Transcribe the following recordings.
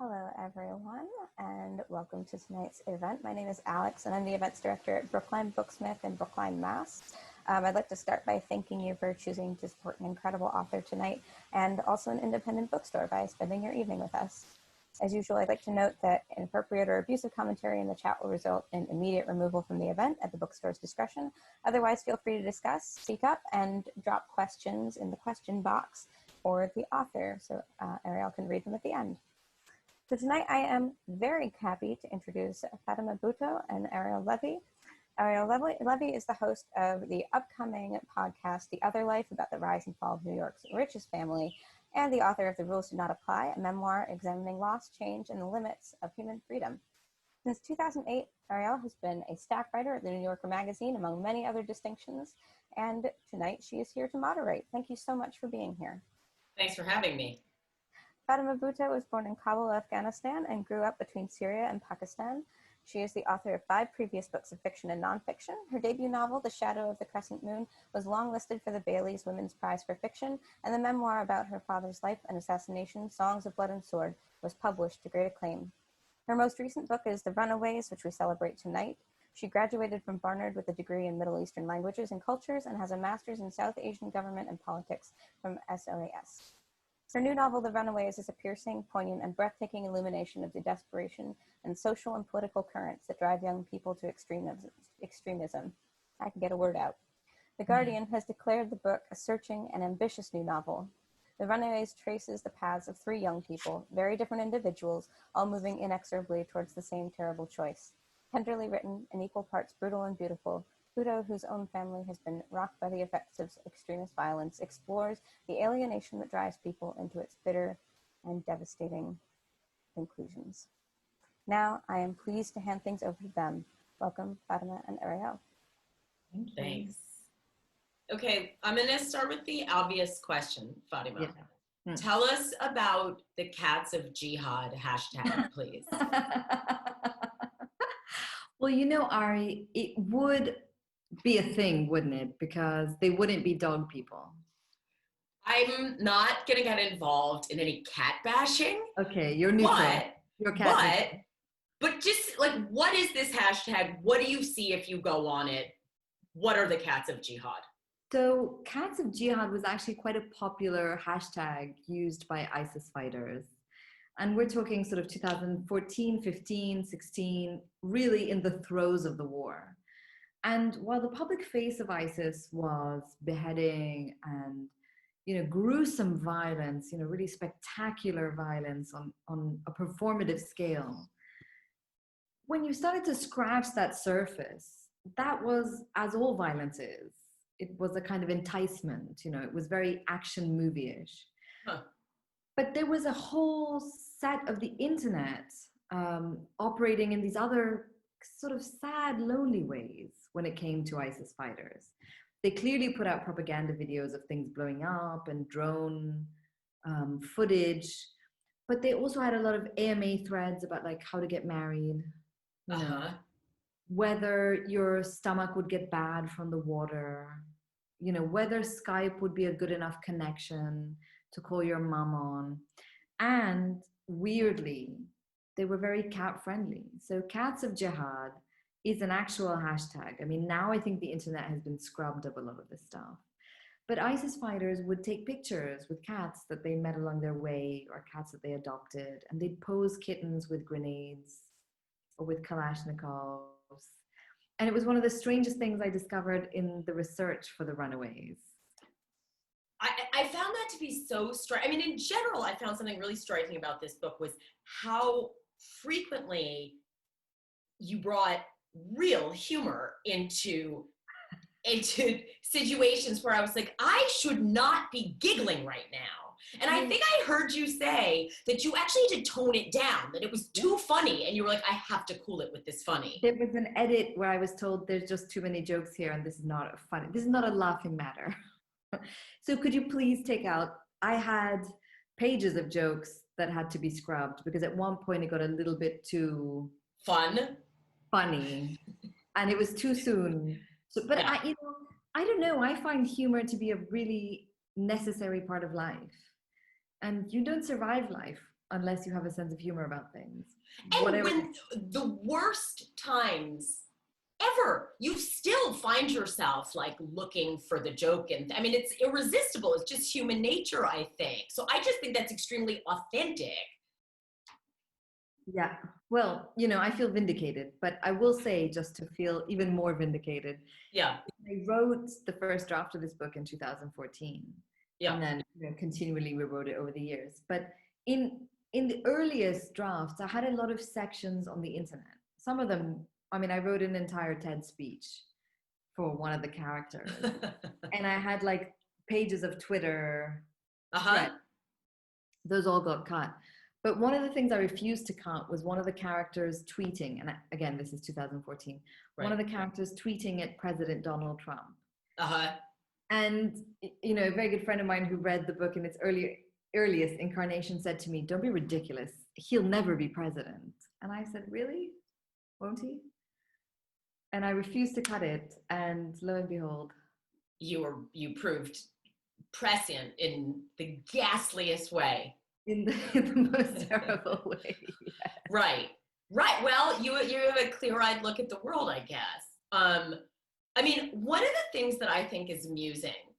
Hello, everyone, and welcome to tonight's event. My name is Alex, and I'm the events director at Brookline Booksmith in Brookline, Mass. I'd like to start by thanking you for choosing to support an incredible author tonight, and also an independent bookstore by spending your evening with us. As usual, I'd like to note that inappropriate or abusive commentary in the chat will result in immediate removal from the event at the bookstore's discretion. Otherwise, feel free to discuss, speak up, and drop questions in the question box for the author, so Ariel can read them at the end. So tonight I am very happy to introduce Fatima Bhutto and Ariel Levy. Ariel Levy is the host of the upcoming podcast, The Other Life, about the rise and fall of New York's richest family, and the author of The Rules Do Not Apply, a memoir examining loss, change, and the limits of human freedom. Since 2008, Ariel has been a staff writer at the New Yorker magazine, among many other distinctions, and tonight she is here to moderate. Thank you so much for being here. Thanks for having me. Fatima Bhutto was born in Kabul, Afghanistan, and grew up between Syria and Pakistan. She is the author of 5 previous books of fiction and nonfiction. Her debut novel, The Shadow of the Crescent Moon, was longlisted for the Bailey's Women's Prize for Fiction, and the memoir about her father's life and assassination, Songs of Blood and Sword, was published to great acclaim. Her most recent book is The Runaways, which we celebrate tonight. She graduated from Barnard with a degree in Middle Eastern Languages and Cultures and has a master's in South Asian Government and Politics from SOAS. Her new novel, The Runaways, is a piercing, poignant, and breathtaking illumination of the desperation and social and political currents that drive young people to extremism. I can get a word out. The Guardian has declared the book a searching and ambitious new novel. The Runaways traces the paths of 3 young people, very different individuals, all moving inexorably towards the same terrible choice. Tenderly written and equal parts brutal and beautiful, Bhutto, whose own family has been rocked by the effects of extremist violence, explores the alienation that drives people into its bitter and devastating conclusions. Now, I am pleased to hand things over to them. Welcome, Fatima and Ariel. Thanks. Okay, I'm going to start with the obvious question, Fatima. Yeah. Tell us about the Cats of Jihad hashtag, please. Well, you know, Ari, it would be a thing, wouldn't it? Because they wouldn't be dog people. I'm not going to get involved in any cat bashing. Okay, you're neutral. You're cat but just like, what is this hashtag? What do you see if you go on it? What are the Cats of Jihad? So Cats of Jihad was actually quite a popular hashtag used by ISIS fighters. And we're talking sort of 2014, 15, 16, really in the throes of the war. And while the public face of ISIS was beheading and, gruesome violence, really spectacular violence on a performative scale, when you started to scratch that surface, that was, as all violence is, it was a kind of enticement, it was very action movie-ish. Huh. But there was a whole set of the internet operating in these other sort of sad, lonely ways when it came to ISIS fighters. They clearly put out propaganda videos of things blowing up and drone footage, but they also had a lot of AMA threads about like how to get married, whether your stomach would get bad from the water, whether Skype would be a good enough connection to call your mom on. And weirdly, they were very cat friendly. So Cats of Jihad is an actual hashtag. I mean, now I think the internet has been scrubbed of a lot of this stuff. But ISIS fighters would take pictures with cats that they met along their way or cats that they adopted, and they'd pose kittens with grenades or with Kalashnikovs. And it was one of the strangest things I discovered in the research for The Runaways. I found that to be so striking. I mean, in general, I found something really striking about this book was how frequently you brought real humor into situations where I was like, I should not be giggling right now. And I think I heard you say that you actually had to tone it down, that it was too funny, and you were like, I have to cool it with this funny. There was an edit where I was told there's just too many jokes here and this is not a laughing matter. So could you please take out, I had pages of jokes that had to be scrubbed because at one point it got a little bit too funny and it was too soon. So, but yeah. I don't know, I find humor to be a really necessary part of life. And you don't survive life unless you have a sense of humor about things. And Whatever. when the worst times ever, you still find yourself like looking for the joke. And I mean, it's irresistible. It's just human nature, I think. So I just think that's extremely authentic. Yeah. Well, I feel vindicated, but I will say, just to feel even more vindicated, Yeah. I wrote the first draft of this book in 2014. Yeah. And then continually rewrote it over the years. But in the earliest drafts, I had a lot of sections on the internet. Some of them, I mean, I wrote an entire TED speech for one of the characters. And I had like pages of Twitter. Uh-huh. Those all got cut. But one of the things I refused to cut was one of the characters tweeting, and again, this is 2014, Right. one of the characters tweeting at President Donald Trump. Uh-huh. And, a very good friend of mine who read the book in its earliest incarnation said to me, "Don't be ridiculous. He'll never be president." And I said, "Really? Won't he?" And I refused to cut it. And lo and behold. You proved prescient in the ghastliest way. In the most terrible way. Yes. Right. Well, you have a clear-eyed look at the world, I guess. I mean, one of the things that I think is amusing,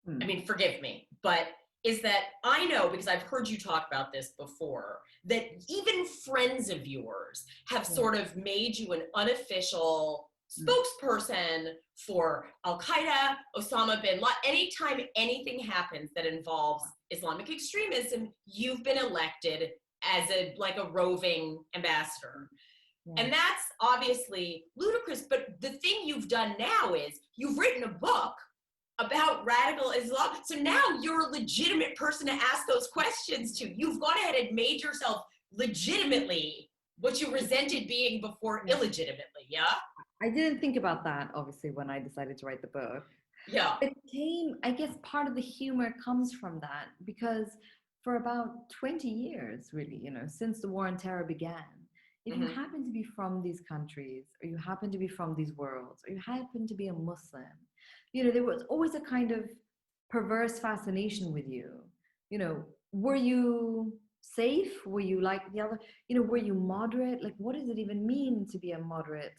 I mean, forgive me, but is that I know, because I've heard you talk about this before, that even friends of yours have sort of made you an unofficial spokesperson for Al-Qaeda, Osama bin Laden. Anytime anything happens that involves Islamic extremism, you've been elected as a roving ambassador. Yeah. And that's obviously ludicrous, but the thing you've done now is you've written a book about radical Islam. So now you're a legitimate person to ask those questions to. You've gone ahead and made yourself legitimately what you resented being before illegitimately, yeah? I didn't think about that, obviously, when I decided to write the book. Yeah. I guess part of the humor comes from that, because for about 20 years, really, since the war on terror began, if you happen to be from these countries, or you happen to be from these worlds, or you happen to be a Muslim, there was always a kind of perverse fascination with you. Were you safe? Were you like the other? Were you moderate? Like, what does it even mean to be a moderate?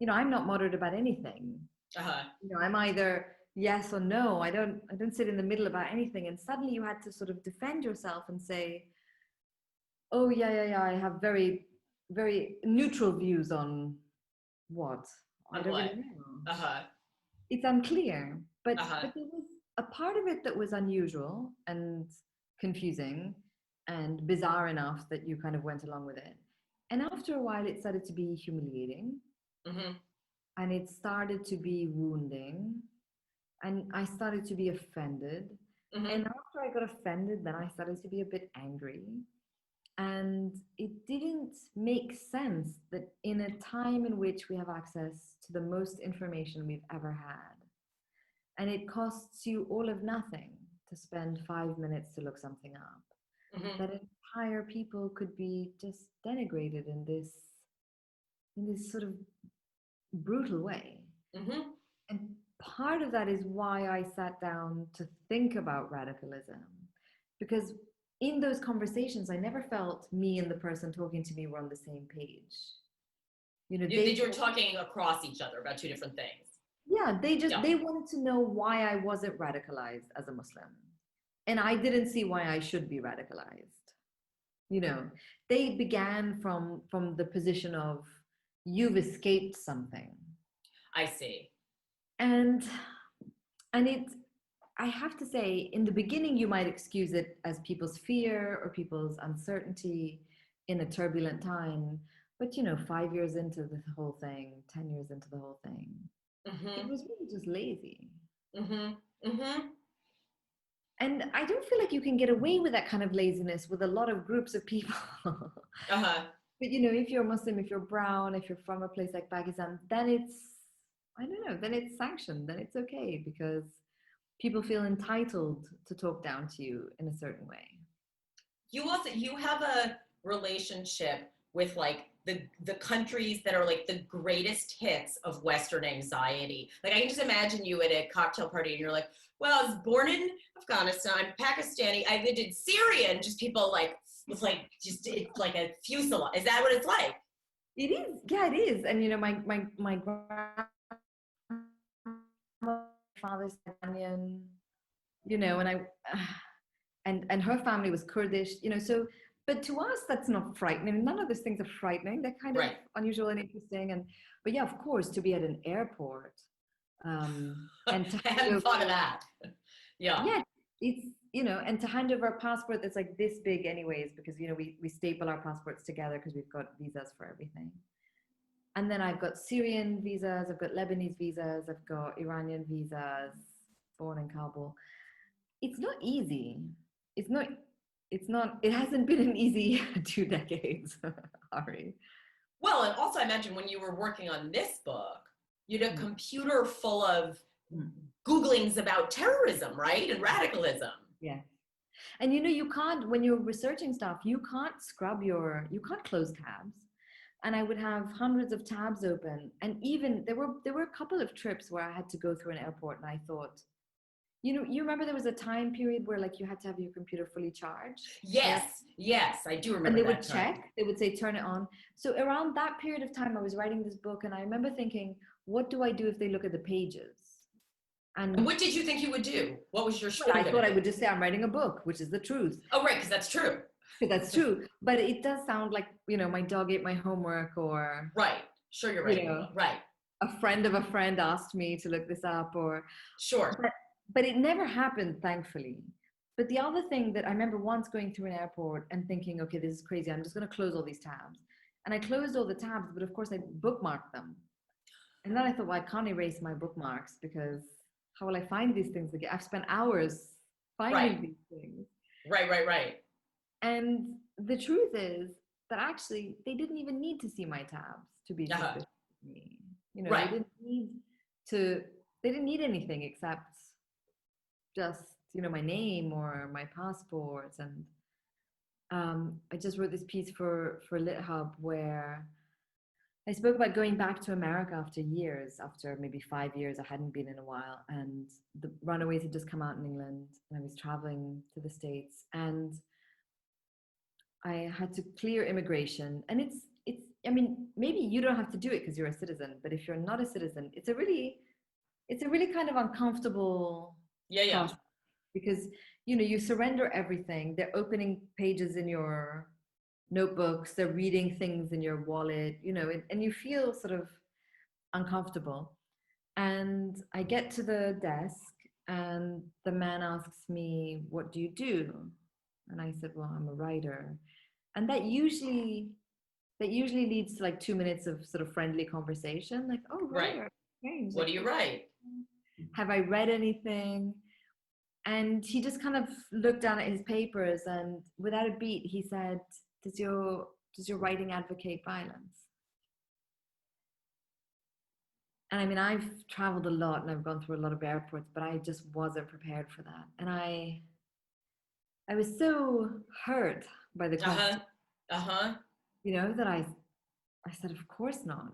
I'm not moderate about anything. Uh-huh. I'm either yes or no. I don't sit in the middle about anything. And suddenly you had to sort of defend yourself and say, "Oh yeah, I have very, very neutral views on what? I don't really know." Uh-huh. It's unclear, but there was a part of it that was unusual and confusing and bizarre enough that you kind of went along with it. And after a while, it started to be humiliating. And it started to be wounding. And I started to be offended. And after I got offended, then I started to be a bit angry. And it didn't make sense that in a time in which we have access to the most information we've ever had, and it costs you all of nothing to spend 5 minutes to look something up, that entire people could be just denigrated in this sort of brutal way. And part of that is why I sat down to think about radicalism, because in those conversations, I never felt me and the person talking to me were on the same page. They were talking across each other about two different things. Yeah, they wanted to know why I wasn't radicalized as a Muslim. And I didn't see why I should be radicalized. They began from the position of, you've escaped something. I see. And I have to say, in the beginning, you might excuse it as people's fear or people's uncertainty in a turbulent time. But, 5 years into the whole thing, 10 years into the whole thing, it was really just lazy. And I don't feel like you can get away with that kind of laziness with a lot of groups of people. But, if you're Muslim, if you're brown, if you're from a place like Pakistan, then then it's sanctioned, then it's okay, because people feel entitled to talk down to you in a certain way. You have a relationship with like the countries that are like the greatest hits of Western anxiety. Like, I can just imagine you at a cocktail party and you're like, well, I was born in Afghanistan, Pakistani, I lived in Syria, and just people like It's like it's like a fuselage. Is that what it's like? It is. Yeah, it is. And my grandfather's Iranian, and I and her family was Kurdish, so but to us that's not frightening. None of those things are frightening. They're kind of Right. unusual and interesting. But yeah, of course, to be at an airport, and to I hadn't thought of that. yeah, it's and to hand over a passport that's like this big anyways, because we staple our passports together because we've got visas for everything. And then I've got Syrian visas, I've got Lebanese visas, I've got Iranian visas, born in Kabul. It's not easy. It hasn't been an easy 2 decades, Ari. Well, and also I imagine when you were working on this book, you had a computer full of Googlings about terrorism, right? And radicalism. Yeah. And you can't, when you're researching stuff, you can't close tabs. And I would have hundreds of tabs open. And even there were a couple of trips where I had to go through an airport and I thought, you remember there was a time period where like you had to have your computer fully charged? Yes, I do remember. And they that would time. check, they would say, turn it on. So around that period of time, I was writing this book and I remember thinking, what do I do if they look at the pages? And what did you think you would do? What was your I thought I would just say, I'm writing a book, which is the truth. Oh, right, because that's true. That's true. But it does sound like, my dog ate my homework, or... Right, sure, you're right. Right. A friend of a friend asked me to look this up, or... Sure. But it never happened, thankfully. But the other thing that I remember once going through an airport and thinking, okay, this is crazy. I'm just going to close all these tabs. And I closed all the tabs, but of course I bookmarked them. And then I thought, well, I can't erase my bookmarks because how will I find these things again? I've spent hours finding these things. Right. And the truth is that actually they didn't even need to see my tabs to be suspicious of me. They didn't need anything except just my name or my passport. And I just wrote this piece for LitHub where I spoke about going back to America after maybe 5 years I hadn't been in a while, and the Runaways had just come out in England and I was traveling to the States, and I had to clear immigration. And it's maybe you don't have to do it because you're a citizen, but if you're not a citizen, it's a really kind of uncomfortable process, because you surrender everything. They're opening pages in your notebooks, they're reading things in your wallet, and you feel sort of uncomfortable. And I get to the desk and the man asks me, what do you do? And I said, well, I'm a writer. And that usually leads to like 2 minutes of sort of friendly conversation, like, oh, writer. Right. What do you write? Have I read anything? And he just kind of looked down at his papers, and without a beat, he said, does your writing advocate violence? And I've traveled a lot and I've gone through a lot of airports, but I just wasn't prepared for that. And I was so hurt by the question, that I said, of course not.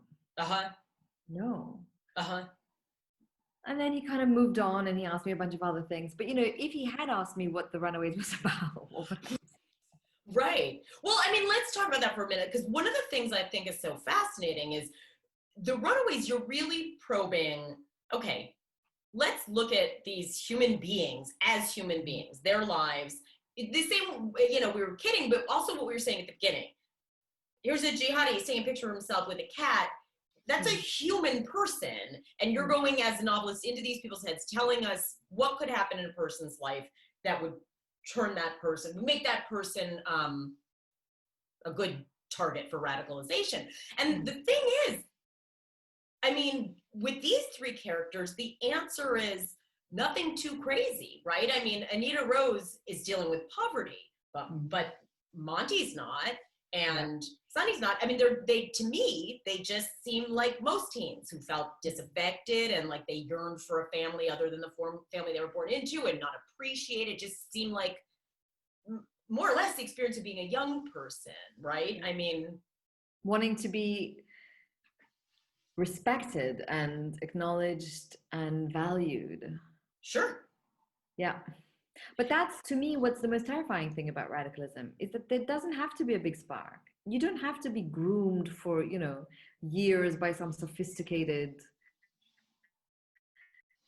No. And then he kind of moved on and he asked me a bunch of other things. But, if he had asked me what The Runaways was about. Right. Well, let's talk about that for a minute, because one of the things I think is so fascinating is The Runaways, you're really probing, okay, let's look at these human beings as human beings, their lives. The same, we were kidding, but also what we were saying at the beginning. Here's a jihadi, he's taking a picture of himself with a cat. That's a human person. And you're going as a novelist into these people's heads, telling us what could happen in a person's life that would make that person a good target for radicalization. And the thing is, with these 3 characters, the answer is nothing too crazy, right? Anita Rose is dealing with poverty, but Monty's not. And Sonny's not. To me, they just seem like most teens who felt disaffected and like they yearned for a family other than the family they were born into and not appreciated. It just seemed like more or less the experience of being a young person, right? Wanting to be respected and acknowledged and valued. Sure. Yeah. But that's, to me, what's the most terrifying thing about radicalism is that there doesn't have to be a big spark. You don't have to be groomed for, years by some sophisticated,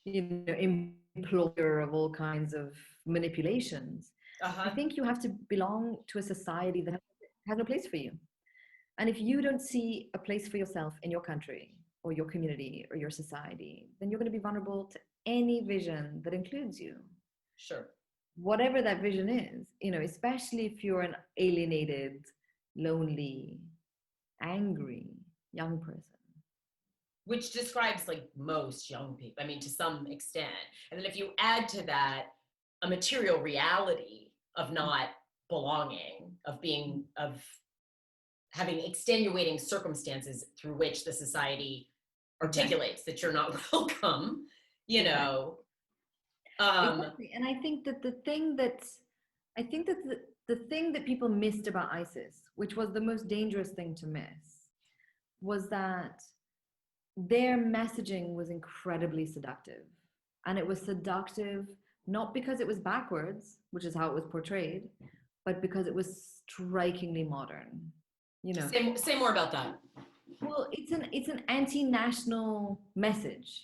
employer of all kinds of manipulations. I think you have to belong to a society that has no place for you. And if you don't see a place for yourself in your country or your community or your society, then you're going to be vulnerable to any vision that includes you. Sure. Whatever that vision is, especially if you're an alienated, lonely, angry young person. Which describes like most young people, I mean, to some extent. And then if you add to that a material reality of not belonging, of having extenuating circumstances through which the society articulates that you're not welcome, Exactly. And I think that the thing that the thing that people missed about ISIS, which was the most dangerous thing to miss, was that their messaging was incredibly seductive. And it was seductive not because it was backwards, which is how it was portrayed, but because it was strikingly modern. Say more about that. Well, it's an anti-national message.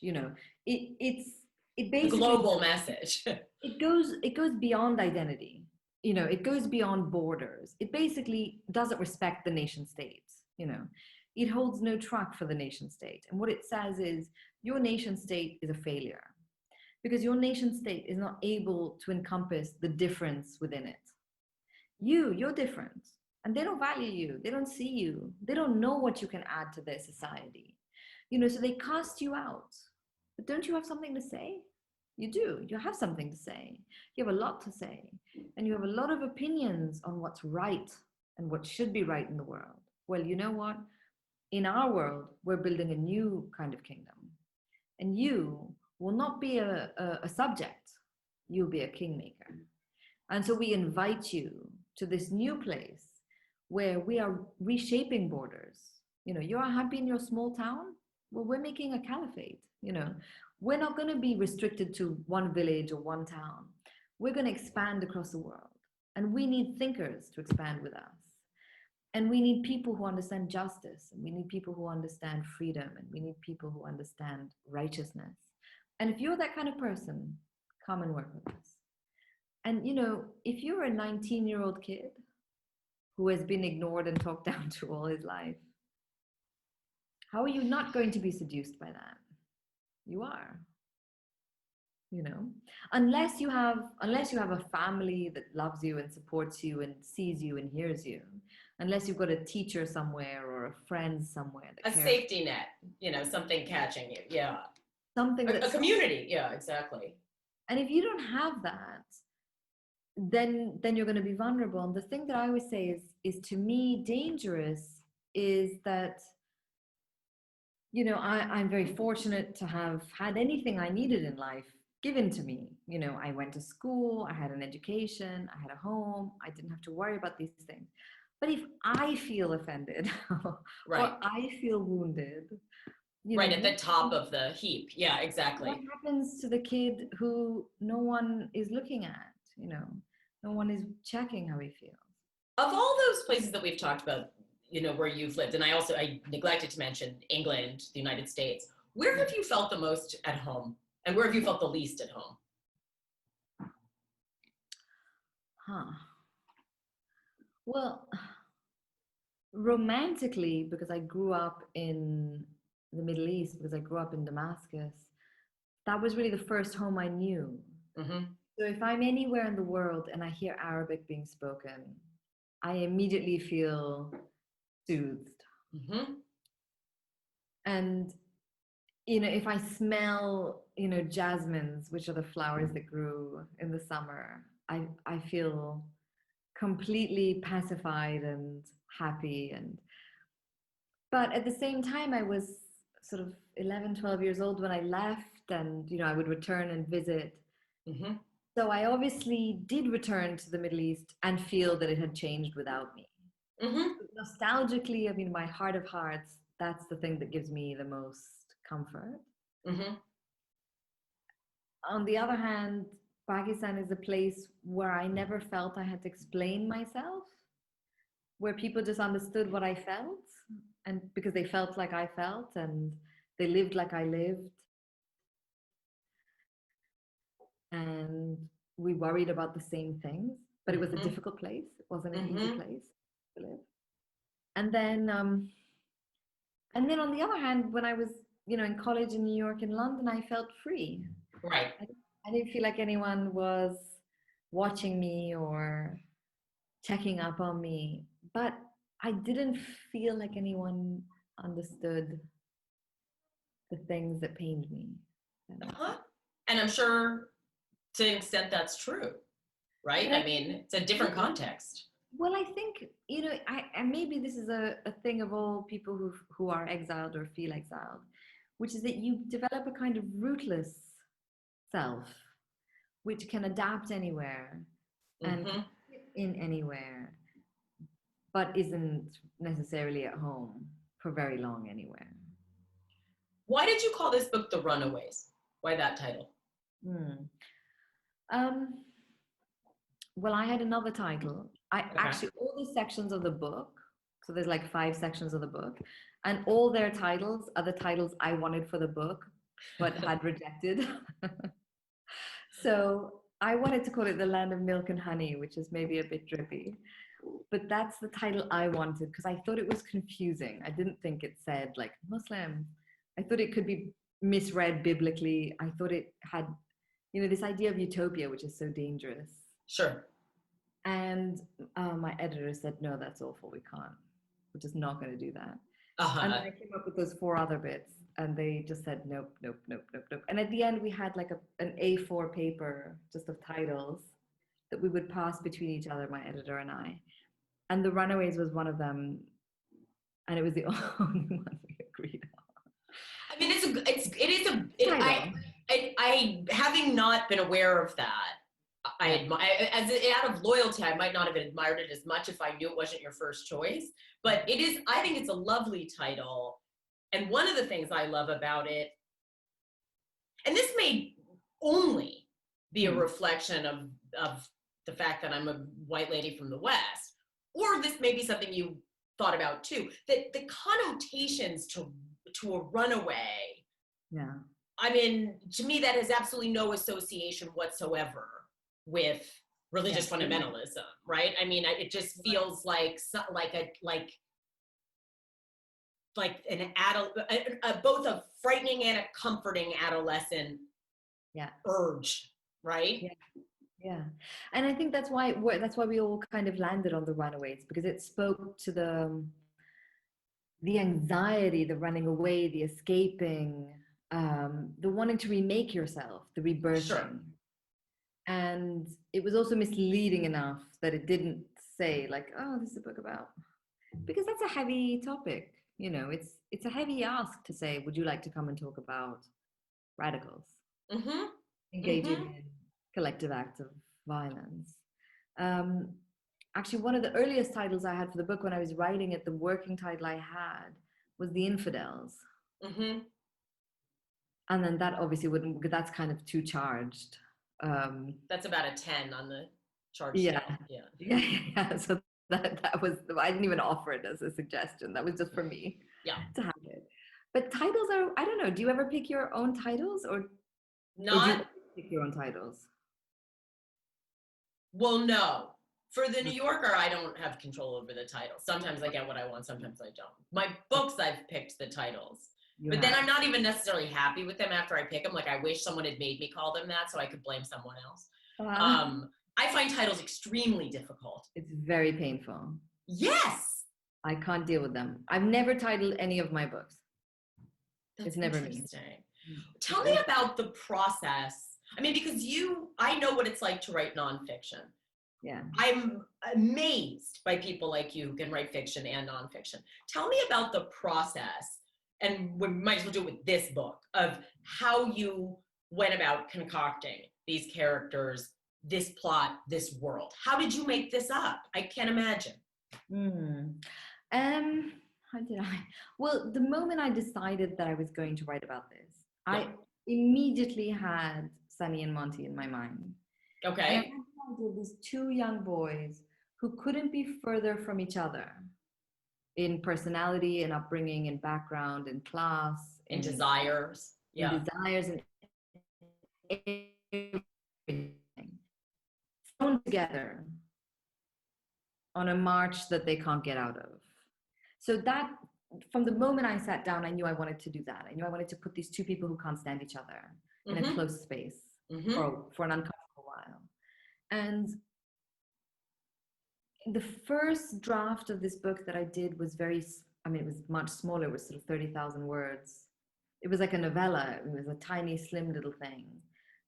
It basically, global message. it goes beyond identity. It goes beyond borders. It basically doesn't respect the nation state. It holds no truck for the nation state. And what it says is your nation state is a failure because your nation state is not able to encompass the difference within it. You're different, and they don't value you. They don't see you. They don't know what you can add to their society. So they cast you out. But don't you have something to say? You do. You have something to say. You have a lot to say. And you have a lot of opinions on what's right and what should be right in the world. Well, you know what? In our world, we're building a new kind of kingdom. And you will not be a subject. You'll be a kingmaker. And so we invite you to this new place where we are reshaping borders. You're happy in your small town? Well, we're making a caliphate. We're not going to be restricted to one village or one town. We're going to expand across the world. And we need thinkers to expand with us. And we need people who understand justice. And we need people who understand freedom. And we need people who understand righteousness. And if you're that kind of person, come and work with us. And, if you're a 19-year-old kid who has been ignored and talked down to all his life, how are you not going to be seduced by that? You are. Unless you have a family that loves you and supports you and sees you and hears you, unless you've got a teacher somewhere or a friend somewhere that a safety net, something catching you. Yeah. Something a community. Yeah, exactly. And if you don't have that, then you're going to be vulnerable. And the thing that I always say is to me dangerous is that I'm very fortunate to have had anything I needed in life given to me. I went to school, I had an education, I had a home, I didn't have to worry about these things. But if I feel offended right. or I feel wounded, right at the top of the heap. Yeah, exactly. What happens to the kid who no one is looking at? No one is checking how he feels. Of all those places that we've talked about, where you've lived, and I neglected to mention England, the United States, where have you felt the most at home? And where have you felt the least at home? Well, romantically, because I grew up in the Middle East, because I grew up in Damascus, that was really the first home I knew. Mm-hmm. So if I'm anywhere in the world and I hear Arabic being spoken, I immediately feel soothed. Mm-hmm. And, if I smell, jasmines, which are the flowers that grew in the summer, I feel completely pacified and happy. But at the same time, I was sort of 11, 12 years old when I left, and, I would return and visit. Mm-hmm. So I obviously did return to the Middle East and feel that it had changed without me. Mm-hmm. Nostalgically, my heart of hearts, that's the thing that gives me the most comfort. Mm-hmm. On the other hand, Pakistan is a place where I never felt I had to explain myself, where people just understood what I felt, and because they felt like I felt and they lived like I lived. And we worried about the same things, but it was a difficult place. It wasn't an easy place to live. And then on the other hand, when I was, in college in New York and London, I felt free. Right. I didn't feel like anyone was watching me or checking up on me, but I didn't feel like anyone understood the things that pained me. And I'm sure to an extent that's true, right? I mean, it's a different context. Well, I think, and maybe this is a thing of all people who are exiled or feel exiled, which is that you develop a kind of rootless self, which can adapt anywhere and can fit in anywhere, but isn't necessarily at home for very long anywhere. Why did you call this book The Runaways? Why that title? Well, I had another title. Actually, all the sections of the book, so there's like 5 sections of the book, and all their titles are the titles I wanted for the book, but had rejected. So I wanted to call it The Land of Milk and Honey, which is maybe a bit drippy. But that's the title I wanted because I thought it was confusing. I didn't think it said like Muslim. I thought it could be misread biblically. I thought it had, this idea of utopia, which is so dangerous. Sure. And my editor said, no, that's awful. We're just not going to do that. And then I came up with those 4 other bits and they just said, nope, nope, nope, nope, nope. And at the end we had like an A4 paper just of titles that we would pass between each other, my editor and I. And The Runaways was one of them. And it was the only one we agreed on. I mean, I having not been aware of that, I admire, out of loyalty, I might not have admired it as much if I knew it wasn't your first choice, but I think it's a lovely title. And one of the things I love about it, and this may only be a reflection of the fact that I'm a white lady from the West, or this may be something you thought about too, that the connotations to a runaway, I mean, to me, that has absolutely no association whatsoever with religious fundamentalism, right? I mean, it just feels like an adult, both a frightening and a comforting adolescent urge, right? Yeah, and I think that's why we all kind of landed on The Runaways, because it spoke to the anxiety, the running away, the escaping, the wanting to remake yourself, the rebirthing. Sure. And it was also misleading enough that it didn't say like, oh, this is a book about, because that's a heavy topic. It's a heavy ask to say, would you like to come and talk about radicals engaging in collective acts of violence? Actually, one of the earliest titles I had for the book when I was writing it, the working title I had was The Infidels. And then that obviously wouldn't, because that's kind of too charged. That's about a 10 on the charge scale. Yeah. So that was, I didn't even offer it as a suggestion. That was just for me to have it. But titles are, I don't know, do you ever pick your own titles or do you pick your own titles? Well, no. For the New Yorker, I don't have control over the title. Sometimes I get what I want, sometimes I don't. My books, I've picked the titles. But then I'm not even necessarily happy with them after I pick them. Like, I wish someone had made me call them that so I could blame someone else. I find titles extremely difficult. It's very painful. Yes! I can't deal with them. I've never titled any of my books. It's never me. Tell me about the process. I mean, because I know what it's like to write nonfiction. Yeah. I'm amazed by people like you who can write fiction and nonfiction. Tell me about the process, and we might as well do it with this book, of how you went about concocting these characters, this plot, this world. How did you make this up? I can't imagine. How did I? Well, the moment I decided that I was going to write about this, I immediately had Sunny and Monty in my mind. And I Okay. had the idea of these two young boys who couldn't be further from each other in personality and upbringing and background and class In and desires. in Yeah. desires and everything thrown together on a march that they can't get out of. So that, from the moment I sat down, I knew I wanted to do that. I knew I wanted to put these two people who can't stand each other in a close space for an uncomfortable while. And the first draft of this book that I did was it was much smaller. It was sort of 30,000 words. It was like a novella. It was a tiny, slim little thing.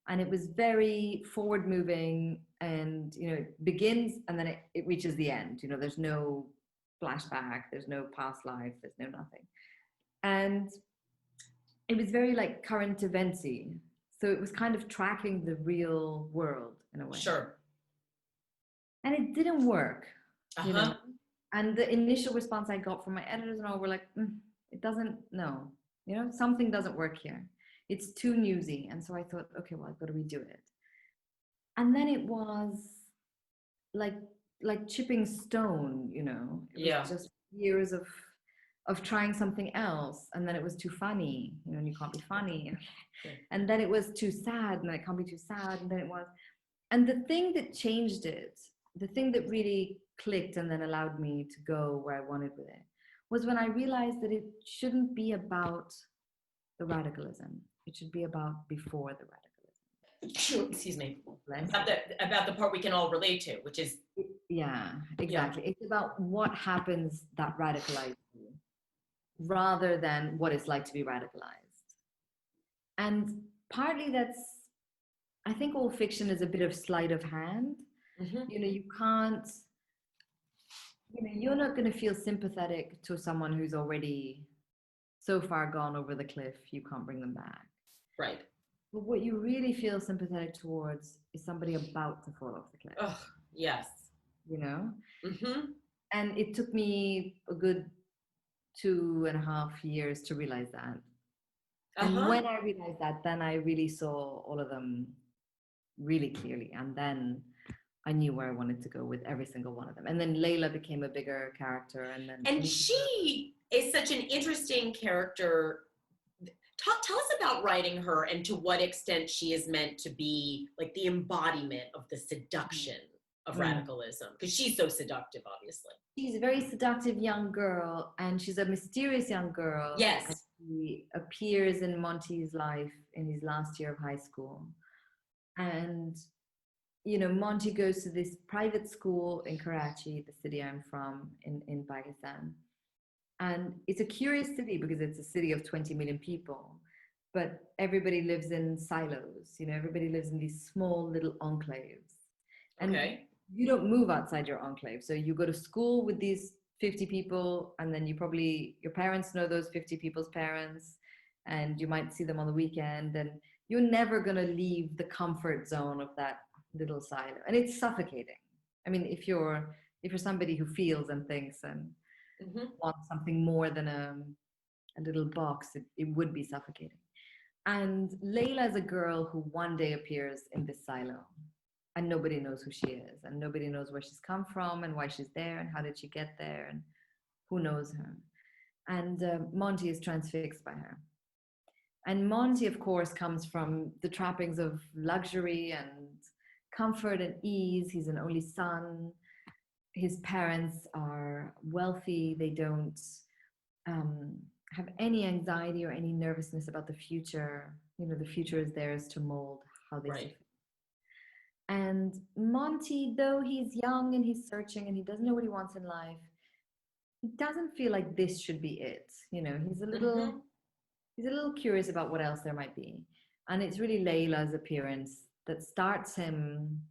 And it was very forward moving, and, it begins and then it reaches the end. There's no flashback, there's no past life, there's no nothing. And it was very like current eventsy. So it was kind of tracking the real world in a way. Sure. And it didn't work, And the initial response I got from my editors and all were like, it doesn't, no, something doesn't work here. It's too newsy. And so I thought, okay, well, I've got to redo it. And then it was like chipping stone, it was just years of trying something else. And then it was too funny, and you can't be funny. And then it was too sad, and it can't be too sad. And then it was, and the thing that changed it, the thing that really clicked and then allowed me to go where I wanted with it, was when I realized that it shouldn't be about the radicalism. It should be about before the radicalism. Excuse me. About the part we can all relate to, which is. Yeah, exactly. Yeah. It's about what happens that radicalizes you, rather than what it's like to be radicalized. And partly that's, I think all fiction is a bit of sleight of hand. You can't, you're not going to feel sympathetic to someone who's already so far gone over the cliff, you can't bring them back. Right. But what you really feel sympathetic towards is somebody about to fall off the cliff. Oh, yes. And it took me a good 2.5 years to realize that. And when I realized that, then I really saw all of them really clearly. And then I knew where I wanted to go with every single one of them. And then Layla became a bigger character. And she is such an interesting character. Tell us about writing her and to what extent she is meant to be like the embodiment of the seduction of radicalism, because she's so seductive, obviously. She's a very seductive young girl, and she's a mysterious young girl. Yes. And she appears in Monty's life in his last year of high school. And Monty goes to this private school in Karachi, the city I'm from, in Pakistan. And it's a curious city because it's a city of 20 million people, but everybody lives in silos. Everybody lives in these small little enclaves. And you don't move outside your enclave. So you go to school with these 50 people, and then your parents know those 50 people's parents, and you might see them on the weekend, and you're never going to leave the comfort zone of that little silo. And it's suffocating. I mean, if you're somebody who feels and thinks and wants something more than a little box, it would be suffocating. And Layla is a girl who one day appears in this silo, and nobody knows who she is, and nobody knows where she's come from and why she's there and how did she get there and who knows her. And Monty is transfixed by her. And Monty, of course, comes from the trappings of luxury and comfort and ease. He's an only son. His parents are wealthy. They don't have any anxiety or any nervousness about the future. The future is theirs to mold how they see it. And Monty, though he's young and he's searching and he doesn't know what he wants in life, he doesn't feel like this should be it. He's a little curious about what else there might be. And it's really Layla's appearance that starts him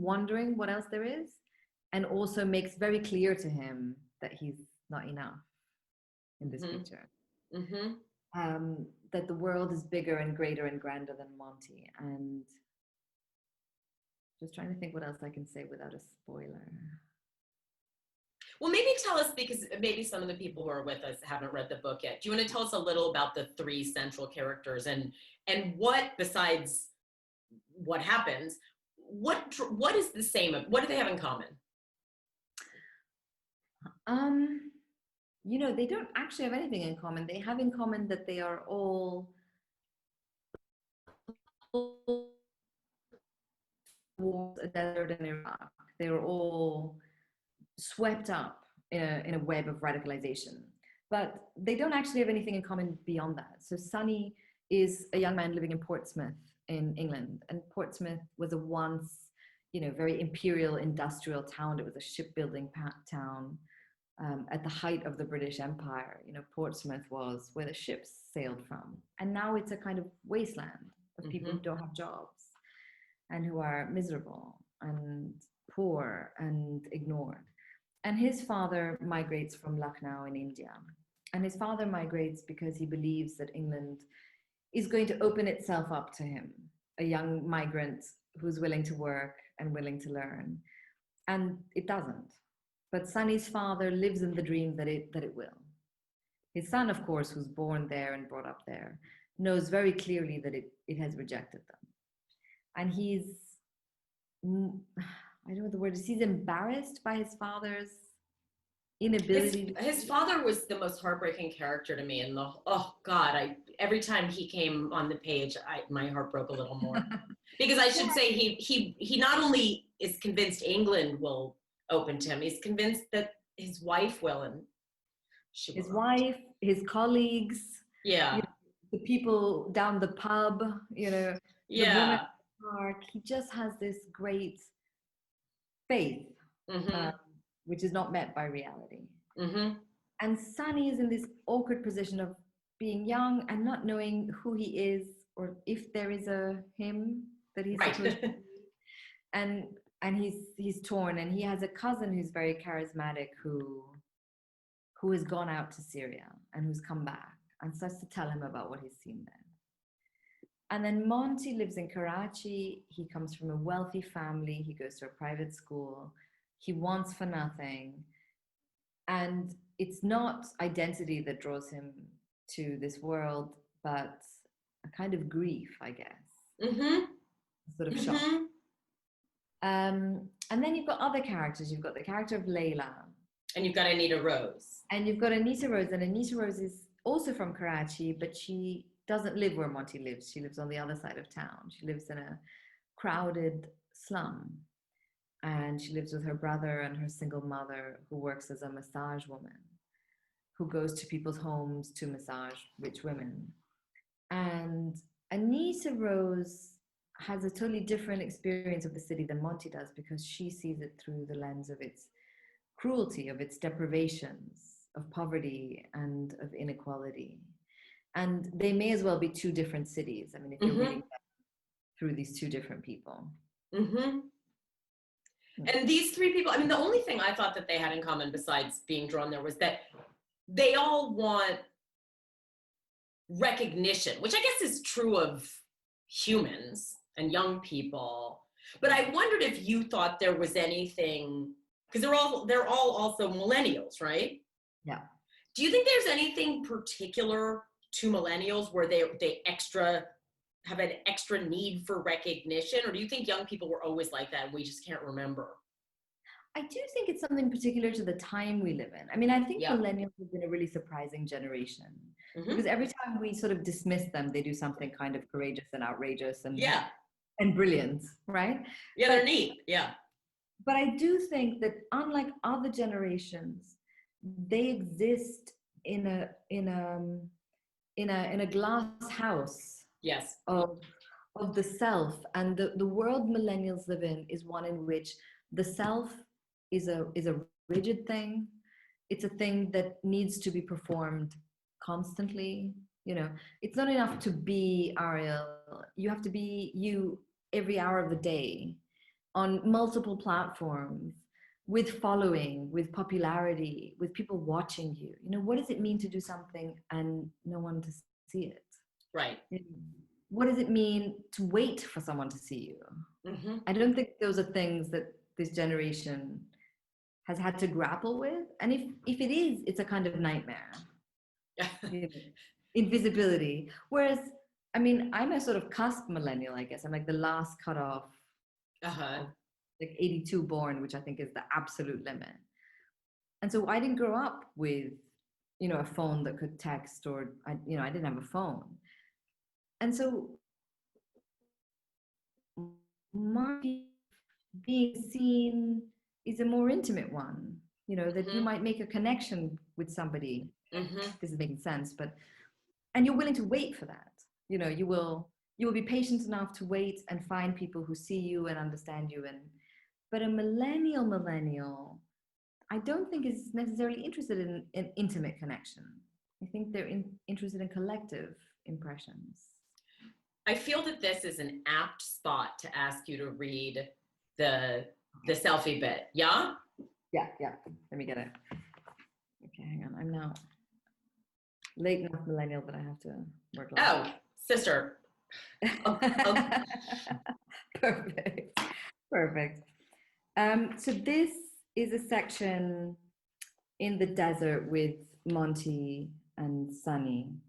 wondering what else there is, and also makes very clear to him that he's not enough in this picture. That the world is bigger and greater and grander than Monty. And just trying to think what else I can say without a spoiler. Well, maybe tell us, because maybe some of the people who are with us haven't read the book yet. Do you want to tell us a little about the three central characters and what, besides what happens. What is the same? What do they have in common? You know, they don't actually have anything in common. They have in common that they are all wars, a desert in Iraq. They were all swept up in a web of radicalization. But they don't actually have anything in common beyond that. So Sonny is a young man living in Portsmouth in England. And Portsmouth was a once, you know, very imperial industrial town. It was a shipbuilding town. At the height of the British Empire, you know, Portsmouth was where the ships sailed from. And now it's a kind of wasteland of people who don't have jobs and who are miserable and poor and ignored. And his father migrates from Lucknow in India. And his father migrates because he believes that England is going to open itself up to him, a young migrant who's willing to work and willing to learn. And it doesn't. But Sonny's father lives in the dream that it will. His son, of course, who's born there and brought up there, knows very clearly that it has rejected them. And he's, I don't know what the word is, he's embarrassed by his father's inability. His father was the most heartbreaking character to me. And every time he came on the page, my heart broke a little more. Because I should say he not only is convinced England will open to him, he's convinced that his wife will, and his wife, his colleagues, you know, the people down the pub, you know, the woman in the park. He just has this great faith, which is not met by reality. And Sonny is in this awkward position of being young and not knowing who he is or if there is a him that he's supposed to be. And he's torn, and he has a cousin who's very charismatic who has gone out to Syria and who's come back and starts to tell him about what he's seen there. And then Monty lives in Karachi. He comes from a wealthy family. He goes to a private school. He wants for nothing. And it's not identity that draws him to this world, but a kind of grief, I guess. Sort of shock. And then you've got other characters. You've got the character of Layla. And you've got Anita Rose. And you've got Anita Rose. And Anita Rose is also from Karachi, but she doesn't live where Monty lives. She lives on the other side of town. She lives in a crowded slum. And she lives with her brother and her single mother, who works as a massage woman, who goes to people's homes to massage rich women. And Anita Rose has a totally different experience of the city than Monty does, because she sees it through the lens of its cruelty, of its deprivations, of poverty and of inequality. And they may as well be two different cities. I mean, if you're reading through these two different people. And these three people, I mean, the only thing I thought that they had in common besides being drawn there was that they all want recognition, which I guess is true of humans and young people. But I wondered if you thought there was anything, because they're all also millennials, right? Yeah. Do you think there's anything particular to millennials where they have an extra need for recognition, or do you think young people were always like that and we just can't remember? I do think it's something particular to the time we live in. I mean, I think millennials have been a really surprising generation, because every time we sort of dismiss them, they do something kind of courageous and outrageous and brilliant, right? Yeah, they're neat. Yeah. But I do think that unlike other generations, they exist in a glass house. Yes. Of the self, and the world millennials live in is one in which the self is a rigid thing. It's a thing that needs to be performed constantly. You know, it's not enough to be Ariel. You have to be you every hour of the day on multiple platforms, with following, with popularity, with people watching you. You know, what does it mean to do something and no one to see it? Right. What does it mean to wait for someone to see you? I don't think those are things that this generation has had to grapple with. And if it is, it's a kind of nightmare. You know, invisibility. Whereas I mean, I'm a sort of cusp millennial, I guess. I'm like the last cutoff Uh-huh. of like 82 born, which I think is the absolute limit. And so I didn't grow up with, you know, a phone that could text, or I didn't have a phone. And so my being seen is a more intimate one, you know, that you Mhm. might make a connection with somebody. Mhm. This is making sense, but and you're willing to wait for that. You know, you will be patient enough to wait and find people who see you and understand you. And but a millennial, I don't think is necessarily interested in intimate connection. I think they're interested in collective impressions. I feel that this is an apt spot to ask you to read the selfie bit. Yeah? Yeah. Let me get it. Okay, hang on. I'm now late enough millennial that I have to work late. Oh, sister. Okay. Perfect. So this is a section in the desert with Monty and Sunny.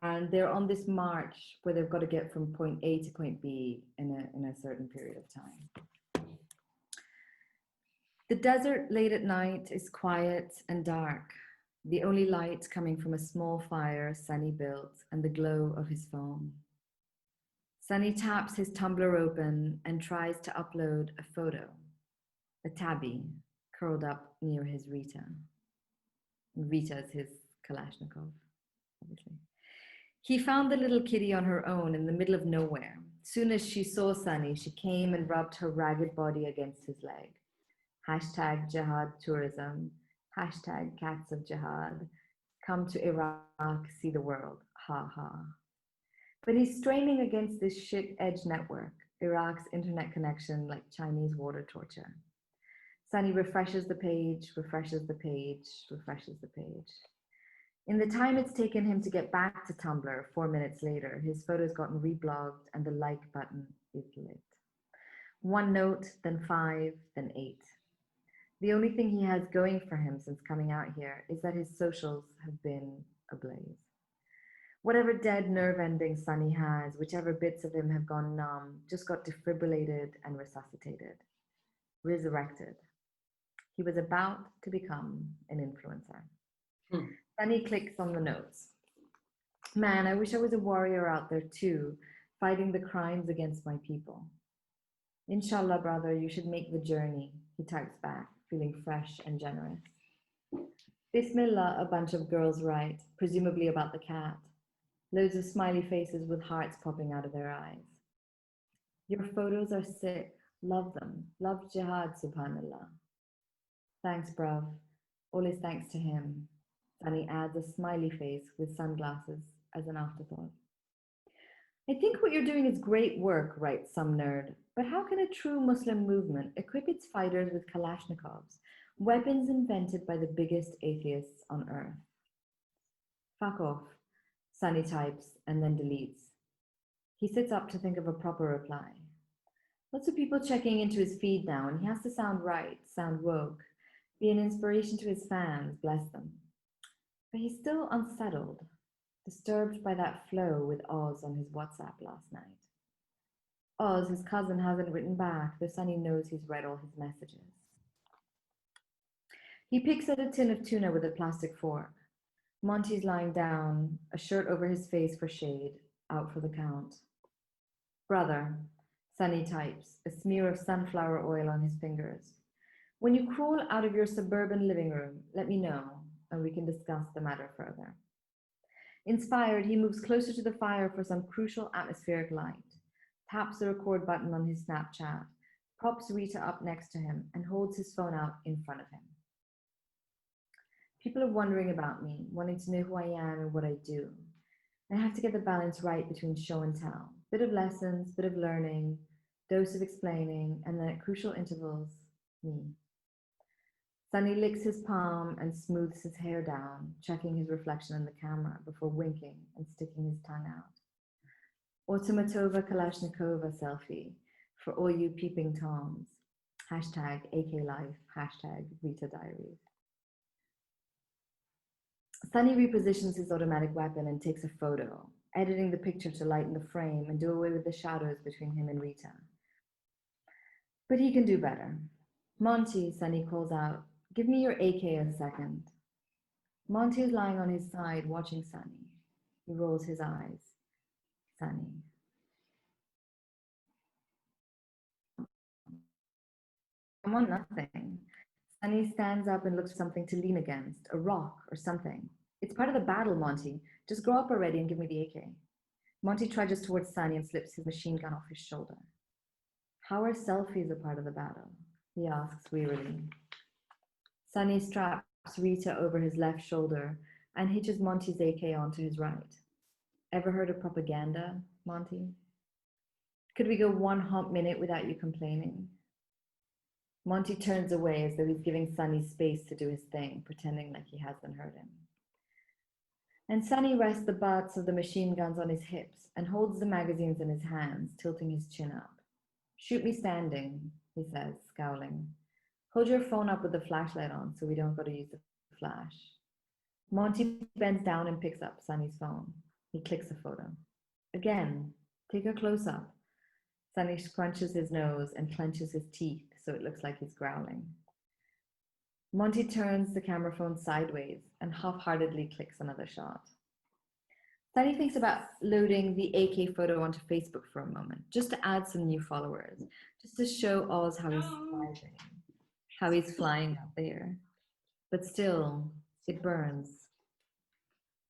And they're on this march where they've got to get from point A to point B in a certain period of time. The desert late at night is quiet and dark, the only light coming from a small fire Sunny built and the glow of his phone. Sunny taps his Tumblr open and tries to upload a photo, a tabby curled up near his Rita. And Rita's his Kalashnikov, obviously. He found the little kitty on her own in the middle of nowhere. Soon as she saw Sunny, she came and rubbed her ragged body against his leg. Hashtag Jihad tourism. Hashtag cats of Jihad. Come to Iraq, see the world. Ha ha. But he's straining against this shit edge network, Iraq's internet connection like Chinese water torture. Sunny refreshes the page, refreshes the page, refreshes the page. In the time it's taken him to get back to Tumblr 4 minutes later, his photo's gotten reblogged and the like button is lit. 1 note, then 5, then 8. The only thing he has going for him since coming out here is that his socials have been ablaze. Whatever dead nerve endings Sunny has, whichever bits of him have gone numb, just got defibrillated and resuscitated, resurrected. He was about to become an influencer. Sunny clicks on the notes. Man, I wish I was a warrior out there too, fighting the crimes against my people. Inshallah, brother, you should make the journey, he types back, feeling fresh and generous. Bismillah, a bunch of girls write, presumably about the cat. Loads of smiley faces with hearts popping out of their eyes. Your photos are sick. Love them. Love Jihad, subhanallah. Thanks, bruv. All is thanks to him. Sunny adds a smiley face with sunglasses as an afterthought. I think what you're doing is great work, writes some nerd. But how can a true Muslim movement equip its fighters with Kalashnikovs, weapons invented by the biggest atheists on earth? Fuck off, Sunny types and then deletes. He sits up to think of a proper reply. Lots of people checking into his feed now, and he has to sound right, sound woke, be an inspiration to his fans, bless them. But he's still unsettled, disturbed by that flow with Oz on his WhatsApp last night. Oz, his cousin, hasn't written back, though Sunny knows he's read all his messages. He picks at a tin of tuna with a plastic fork. Monty's lying down, a shirt over his face for shade, out for the count. Brother, Sunny types, a smear of sunflower oil on his fingers. When you crawl out of your suburban living room, let me know, and we can discuss the matter further. Inspired, he moves closer to the fire for some crucial atmospheric light, taps the record button on his Snapchat, props Rita up next to him, and holds his phone out in front of him. People are wondering about me, wanting to know who I am and what I do. I have to get the balance right between show and tell. Bit of lessons, bit of learning, dose of explaining, and then at crucial intervals, me. Sunny licks his palm and smooths his hair down, checking his reflection in the camera before winking and sticking his tongue out. Automatova Kalashnikova selfie for all you peeping toms. Hashtag AK Life, hashtag Rita Diaries. Sunny repositions his automatic weapon and takes a photo, editing the picture to lighten the frame and do away with the shadows between him and Rita. But he can do better. Monty, Sunny calls out, give me your AK a second. Monty is lying on his side watching Sunny. He rolls his eyes. Sunny. I want nothing. Sunny stands up and looks for something to lean against, a rock or something. It's part of the battle, Monty. Just grow up already and give me the AK. Monty trudges towards Sunny and slips his machine gun off his shoulder. How are selfies a part of the battle? He asks wearily. Sunny straps Rita over his left shoulder and hitches Monty's AK onto his right. Ever heard of propaganda, Monty? Could we go 1 hump minute without you complaining? Monty turns away as though he's giving Sunny space to do his thing, pretending like he hasn't heard him. And Sunny rests the butts of the machine guns on his hips and holds the magazines in his hands, tilting his chin up. Shoot me standing, he says, scowling. Hold your phone up with the flashlight on so we don't got to use the flash. Monty bends down and picks up Sunny's phone. He clicks a photo. Again, take a close-up. Sunny scrunches his nose and clenches his teeth so it looks like he's growling. Monty turns the camera phone sideways and half-heartedly clicks another shot. Sunny thinks about loading the AK photo onto Facebook for a moment, just to add some new followers, just to show Oz how he's flying out there. But still, it burns.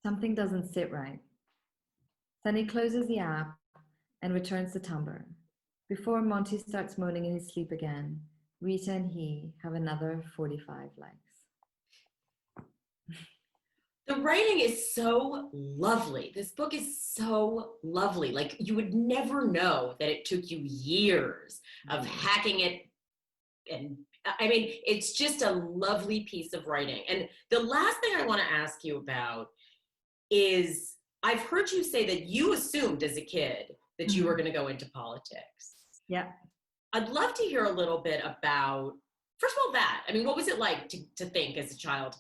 Something doesn't sit right. Sunny closes the app and returns to Tumblr. Before Monty starts moaning in his sleep again, Rita and he have another 45 likes. The writing is so lovely. This book is so lovely. Like, you would never know that it took you years of hacking it. And I mean, it's just a lovely piece of writing. And the last thing I want to ask you about is, I've heard you say that you assumed as a kid that you were going to go into politics. Yeah. I'd love to hear a little bit about, first of all, that. I mean, what was it like to think as a child,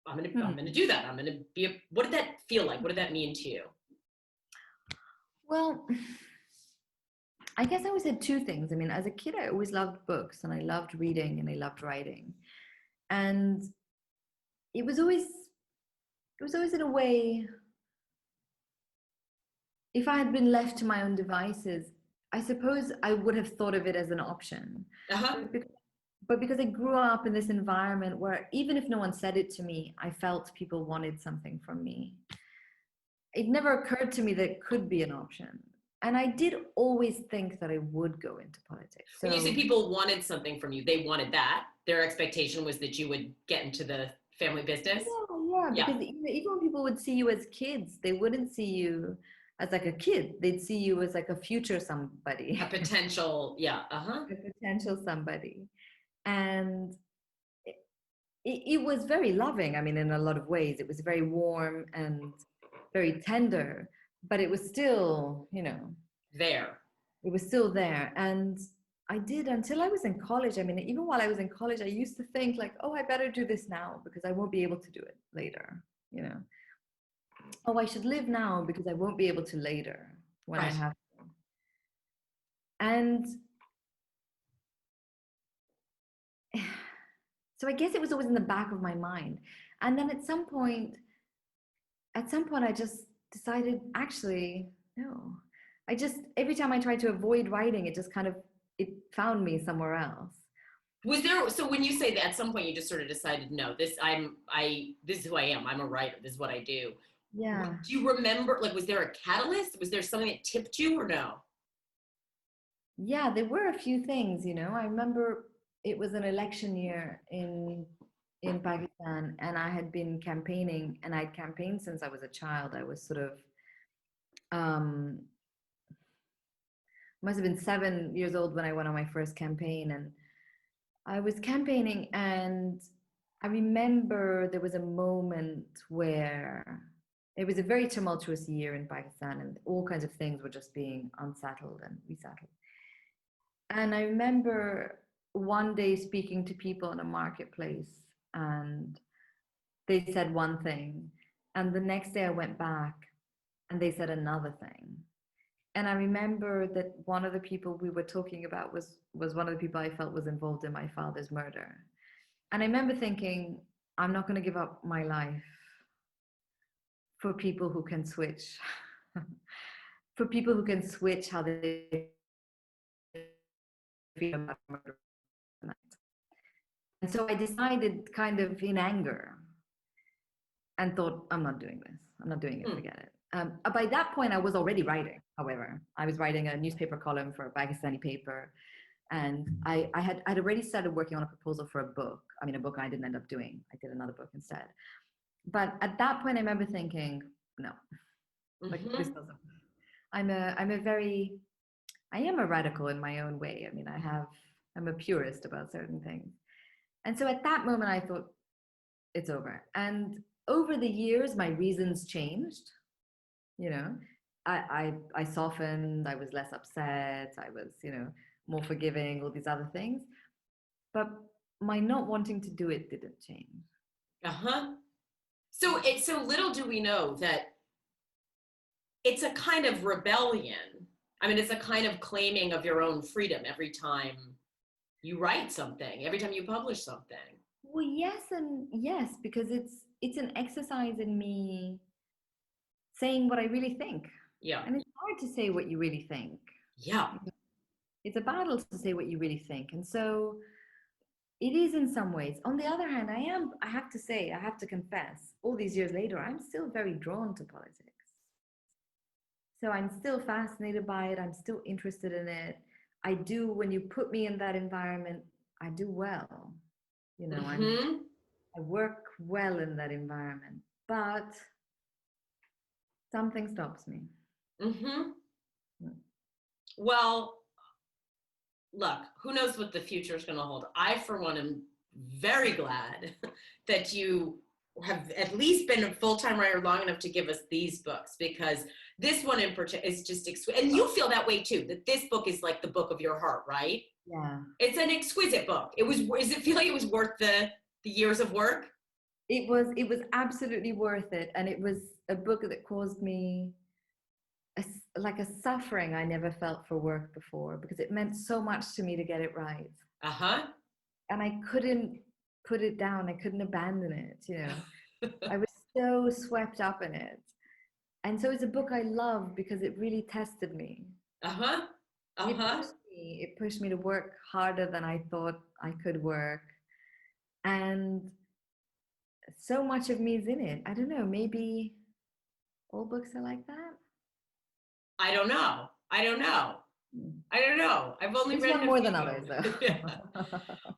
I'm gonna do that. I'm gonna be what did that feel like? What did that mean to you? Well, I guess I always had two things. I mean, as a kid, I always loved books and I loved reading and I loved writing. And it was always in a way, if I had been left to my own devices, I suppose I would have thought of it as an option. But because I grew up in this environment where even if no one said it to me, I felt people wanted something from me. It never occurred to me that it could be an option. And I did always think that I would go into politics. So, when you say people wanted something from you, they wanted that. Their expectation was that you would get into the family business. Yeah, because even when people would see you as kids, they wouldn't see you as like a kid. They'd see you as like a future somebody. A potential, A potential somebody. And it was very loving. I mean, in a lot of ways, it was very warm and very tender, but it was still, there. It was still there. And I did until I was in college. I mean, even while I was in college, I used to think like, oh, I better do this now because I won't be able to do it later, Oh, I should live now because I won't be able to later when I have to. And so I guess it was always in the back of my mind. And then at some point I just decided, actually, no. Every time I tried to avoid writing, it found me somewhere else. Was there, so when you say that at some point you just sort of decided, no, this is who I am. I'm a writer. This is what I do. Yeah. Do you remember, like, was there a catalyst? Was there something that tipped you or no? Yeah, there were a few things, I remember it was an election year in Pakistan, and I had been campaigning, and I'd campaigned since I was a child. I was sort of, must have been 7 years old when I went on my first campaign, and I was campaigning, and I remember there was a moment where it was a very tumultuous year in Pakistan, and all kinds of things were just being unsettled and resettled. And I remember one day speaking to people in a marketplace, and they said one thing, and the next day I went back and they said another thing. And I remember that one of the people we were talking about was one of the people I felt was involved in my father's murder. And I remember thinking, I'm not going to give up my life for people who can switch, for people who can switch how they feel about murder. And so I decided kind of in anger and thought, I'm not doing this. I'm not doing it, forget it. By that point, I was already writing, however. I was writing a newspaper column for a Pakistani paper. And I'd already started working on a proposal for a book. I mean, a book I didn't end up doing. I did another book instead. But at that point, I remember thinking, no, like this doesn't. I am a radical in my own way. I mean, I'm a purist about certain things. And so at that moment, I thought, it's over. And over the years, my reasons changed. You know, I softened, I was less upset, I was, more forgiving, all these other things. But my not wanting to do it didn't change. So little do we know that it's a kind of rebellion. I mean, it's a kind of claiming of your own freedom every time you write something, every time you publish something. Well, yes and yes, because it's an exercise in me saying what I really think. Yeah. And it's hard to say what you really think. Yeah. It's a battle to say what you really think. And so it is in some ways. On the other hand, I have to confess, all these years later, I'm still very drawn to politics. So I'm still fascinated by it. I'm still interested in it. I do, when you put me in that environment, I do well. I work well in that environment, but something stops me. Well, look, who knows what the future is going to hold. I, for one, am very glad that you have at least been a full-time writer long enough to give us these books, because this one in particular is just exquisite. And you feel that way too, that this book is like the book of your heart, right? Yeah. It's an exquisite book. Does it feel like it was worth the years of work? It was absolutely worth it. And it was a book that caused me a suffering I never felt for work before, because it meant so much to me to get it right. And I couldn't put it down. I couldn't abandon it, I was so swept up in it. And so it's a book I love because it really tested me. It pushed me to work harder than I thought I could work. And so much of me is in it. I don't know, maybe all books are like that? I don't know. I've only read one more than others, though. Yeah.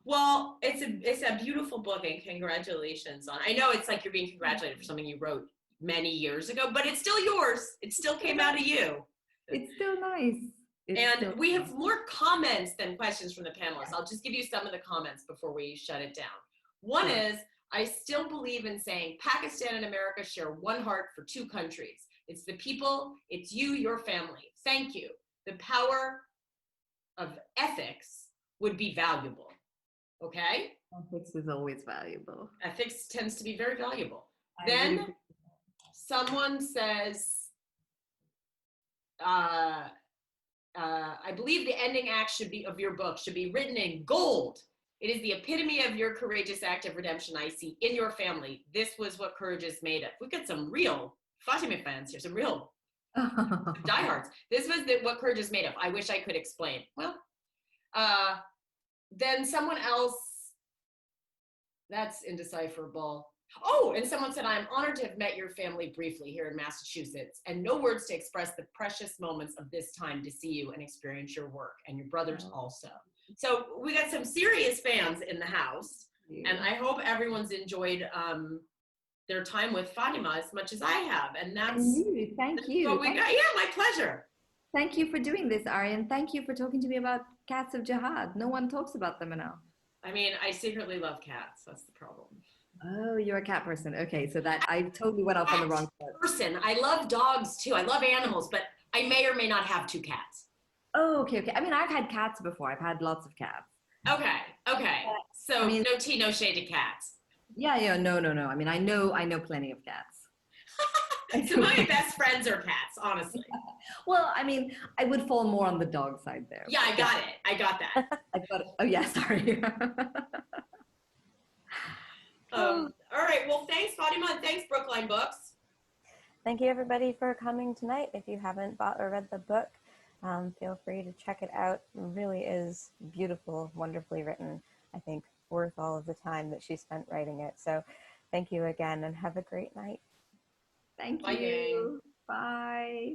Well, it's a beautiful book, and congratulations on. I know it's like you're being congratulated for something you wrote many years ago, but it's still yours. It still came out of you. It's still nice. We have more comments than questions from the panelists. I'll just give you some of the comments before we shut it down. One is, I still believe in saying Pakistan and America share one heart for two countries. It's the people, it's you, your family. Thank you. The power of ethics would be valuable. Okay? Ethics is always valuable. Ethics tends to be very valuable. Then someone says, I believe the ending act of your book should be written in gold. It is the epitome of your courageous act of redemption I see in your family. This was what courage is made of. We've got some real Fatima fans here, some real diehards. This was what courage is made of. I wish I could explain. Well, then someone else, that's indecipherable. Oh, and someone said, I'm honored to have met your family briefly here in Massachusetts, and no words to express the precious moments of this time to see you and experience your work, and your brothers also. So we got some serious fans in the house, and I hope everyone's enjoyed their time with Fatima as much as I have. And that's Thank you. What we got. Yeah, my pleasure. Thank you for doing this, Ariel. Thank you for talking to me about Cats of Jihad. No one talks about them enough. I mean, I secretly love cats. That's the problem. Oh, you're a cat person. Okay, so that I totally went off on the wrong foot. Person. I love dogs too. I love animals, but I may or may not have two cats. Oh, okay. I mean, I've had cats before. I've had lots of cats. Okay. So I mean, no tea, no shade to cats. Yeah, no. I mean, I know plenty of cats. Some of my best friends are cats, honestly. Well, I mean, I would fall more on the dog side there. Yeah, I got it. I got that. I got it. Oh yeah, sorry. All right. Well, thanks, Fatima, and thanks, Brookline Books. Thank you, everybody, for coming tonight. If you haven't bought or read the book, feel free to check it out. It really is beautiful, wonderfully written. I think worth all of the time that she spent writing it. So thank you again, and have a great night. Thank Bye, you. gang. Bye.